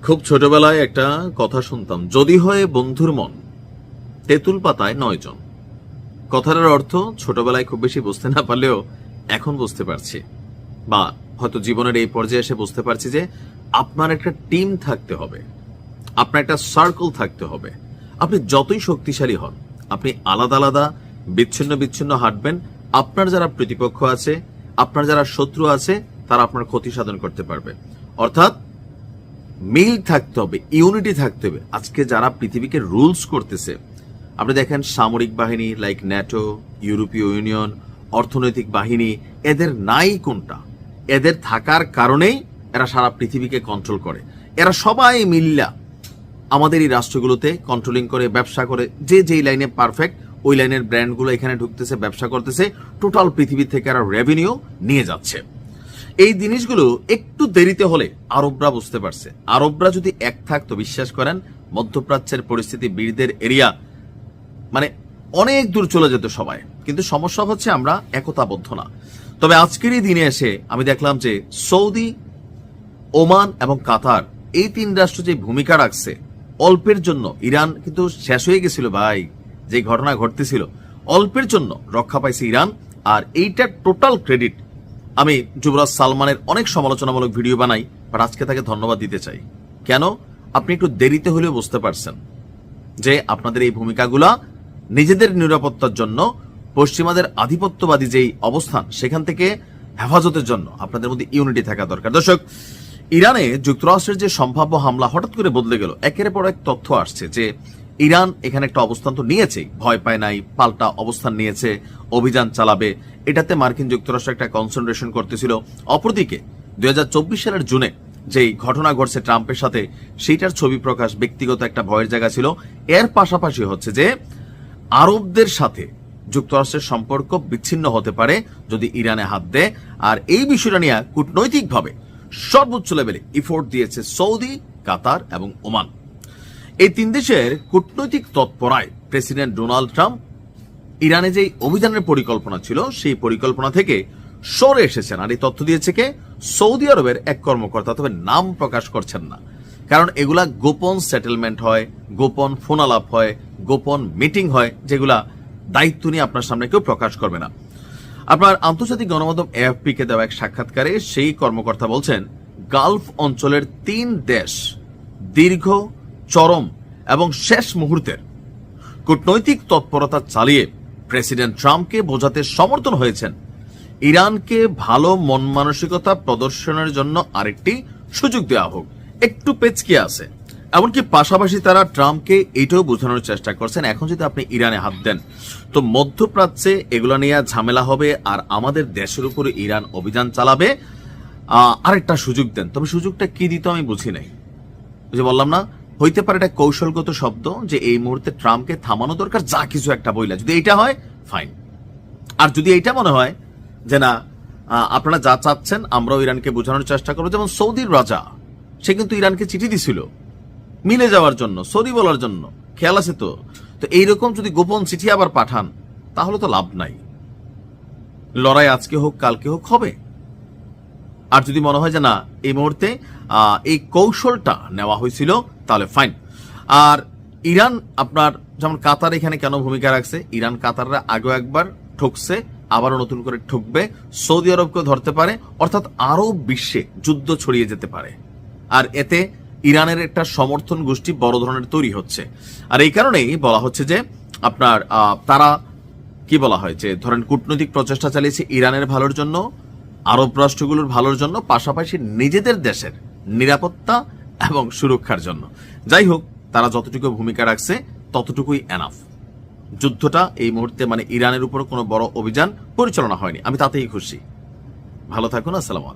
খুব ছোটবেলায় একটা কথা শুনতাম, যদি হয় বন্ধুর মন তেঁতুল পাতায় 9 জন। কথাটার অর্থ ছোটবেলায় খুব বেশি বুঝতে না পারলেও এখন বুঝতে পারছি, বা হয়তো জীবনের এই পর্যায়ে এসে বুঝতে পারছি যে আপনার একটা টিম থাকতে হবে, আপনার একটা সার্কেল থাকতে হবে। আপনি যতই শক্তিশালী হন, আপনি আলাদা আলাদা বিচ্ছিন্ন বিচ্ছিন্ন হাঁটবেন, আপনার যারা প্রতিপক্ষ আছে, আপনার যারা শত্রু আছে, তারা আপনার ক্ষতি সাধন করতে পারবে। অর্থাৎ মিল থাকতে হবে, ইউনিটি থাকতে হবে। আজকে যারা পৃথিবীকে রুলস করতেছে, আপনি দেখেন সামরিক বাহিনী লাইক ন্যাটো, ইউরোপীয় ইউনিয়ন, অর্থনৈতিক বাহিনী, এদের নাই কোনটা? এদের থাকার কারণেই এরা সারা পৃথিবীকে কন্ট্রোল করে। এরা সবাই মিল্লা আমাদের এই রাষ্ট্রগুলোতে কন্ট্রোলিং করে, ব্যবসা করে। যে যেই লাইনে পারফেক্ট, ওই লাইনের ব্র্যান্ডগুলো এখানে ঢুকতেছে, ব্যবসা করতেছে, টোটাল পৃথিবী থেকে এরা রেভিনিউ নিয়ে যাচ্ছে। এই জিনিসগুলো একটু দেরিতে হলে আরবরা বুঝতে পারছে। আরবরা যদি এক থাকতো, বিশ্বাস করেন মধ্যপ্রাচ্যের পরিস্থিতি, বীরদের এরিয়া মানে অনেক দূর চলে যেত সবাই। কিন্তু সমস্যা হচ্ছে আমরা একতাবদ্ধ না। তবে আজকের এই দিনে এসে আমি দেখলাম যে সৌদি, ওমান এবং কাতার, এই 3 রাষ্ট্র যে ভূমিকা রাখছে, অল্পের জন্য ইরান কিন্তু শেষ হয়ে গেছিল ভাই। যে ঘটনা ঘটতেছিল, অল্পের জন্য রক্ষা পাইছে ইরান। আর এইটার টোটাল ক্রেডিট আমি যুবরাজ সালমানের অনেক সমালোচনামূলক ভিডিও বানাই, বাট আজকে তাকে ধন্যবাদ দিতে চাই। কেন? আপনি একটু দেরিতে হলেও বুঝতে পারছেন যে আপনাদের এই ভূমিকাগুলা নিজেদের নিরাপত্তার জন্য, পশ্চিমাদের আধিপত্যবাদী যেই অবস্থান, সেখান থেকে হেফাজতের জন্য আপনাদের মধ্যে ইউনিটি থাকা দরকার। দর্শক, ইরানে যুক্তরাষ্ট্রের যে সম্ভাব্য হামলা হঠাৎ করে বদলে গেল। একের পর এক তথ্য আসছে যে ইরান এখানে একটা অবস্থান তো নিয়েছেই, ভয় পায় নাই, পাল্টা অবস্থান নিয়েছে, অভিযান চালাবে। এটাতে মার্কিন যুক্তরাষ্ট্র একটা কনসেন্ট্রেশন করতেছিল। অপরদিকে 2024 সালের জুনে যেই ঘটনা ঘটছে ট্রাম্পের সাথে, সেইটার ছবি প্রকাশ ব্যক্তিগত একটা ভয়ের জায়গা ছিল। এর পাশাপাশি হচ্ছে যে আরবদের সাথে যুক্তরাষ্ট্রের সম্পর্ক বিচ্ছিন্ন হতে পারে যদি ইরানে হাত দেয়। আর এই বিষয়টা নিয়ে কূটনৈতিকভাবে সর্বোচ্চ লেভেলে ইফোর্ট দিয়েছে সৌদি, কাতার এবং ওমান। এই 3 দেশের কূটনৈতিক তৎপরায় প্রেসিডেন্ট ডোনাল্ড ট্রাম্প ইরানে যে অভিযানের পরিকল্পনা ছিল, সেই পরিকল্পনা থেকে সরে এসেছেন। আর এই তথ্য দিয়েছে কে? সৌদি আরবের এক কর্মকর্তা, তবে নাম প্রকাশ করছেন না। কারণ এগুলা গোপন সেটেলমেন্ট হয়, গোপন ফোন আলাপ হয়, গোপন মিটিং হয়, যেগুলা দায়িত্ব নিয়ে আপনার সামনে কেউ প্রকাশ করবে না। আপনার আন্তর্জাতিক গণমাধ্যম এএফপি কে দেওয়া এক সাক্ষাৎকারে সেই কর্মকর্তা বলছেন, গালফ অঞ্চলের 3 দেশ দীর্ঘ, চরম এবং শেষ মুহূর্তের কূটনৈতিক তৎপরতা চালিয়ে প্রেসিডেন্ট ট্রাম্পকে বোঝাতে সমর্থন হয়েছেন ইরানকে ভালো মন মানসিকতা প্রদর্শনের জন্য আরেকটি সুযোগ দেওয়া হোক। একটু পেচকে আছে। এমনকি পাশাপাশি তারা ট্রাম্পকে এটাও বোঝানোর চেষ্টা করছেন, এখন যদি আপনি ইরানে হাত দেন তো মধ্যপ্রাচ্যে এগুলো নিয়ে ঝামেলা হবে, আর আমাদের দেশের উপরে ইরান অভিযান চালাবে। আরেকটা সুযোগ দেন। তবে সুযোগটা কি দিত আমি বুঝি নাই। যে বললাম না, হইতে পারে এটা কৌশলগত শব্দ, যে এই মুহূর্তে ট্রাম্পকে থামানো দরকার, যা কিছু একটা বইলা। যদি এইটা হয় ফাইন। আর যদি এইটা মনে হয় যে না, আপনারা যা চাচ্ছেন আমরাও ইরানকে বোঝানোর চেষ্টা করবো, যেমন সৌদির রাজা, সে কিন্তু ইরানকে চিঠি দিছিল মিলে যাওয়ার জন্য, সরি বলার জন্য, খেয়াল আছে তো? তো এইরকম যদি গোপন চিঠি আবার পাঠান, তাহলে তো লাভ নাই। লড়াই আজকে হোক কালকে হোক হবে। আর যদি মনে হয় যে না, এই মুহূর্তে এই কৌশলটা নেওয়া হয়েছিল, তাহলে ফাইন। আর ইরান আপনার যেমন কাতার এখানে কেন ভূমিকা রাখছে, ইরান কাতাররা আগেও একবার ঠকছে, আবারও নতুন করে ঠকবে, সৌদি আরবকেও ধরতে পারে, অর্থাৎ আরো বিশ্বে যুদ্ধ ছড়িয়ে যেতে পারে। আর এতে ইরানের একটা সমর্থন গোষ্ঠী বড় ধরনের তৈরি হচ্ছে। আর এই কারণেই বলা হচ্ছে যে আপনার তারা কি বলা হয়, যে ধরেন কূটনৈতিক প্রচেষ্টা চালিয়েছে ইরানের ভালোর জন্য, আরব রাষ্ট্রগুলোর ভালোর জন্য, পাশাপাশি নিজেদের দেশের নিরাপত্তা এবং সুরক্ষার জন্য। যাই হোক, তারা যতটুকু ভূমিকা রাখছে ততটুকুই এনাফ। যুদ্ধটা এই মুহূর্তে মানে ইরানের উপর কোনো বড় অভিযান পরিচালনা হয়নি, আমি তাতেই খুশি। ভালো থাকুন, আসসালামু আলাইকুম।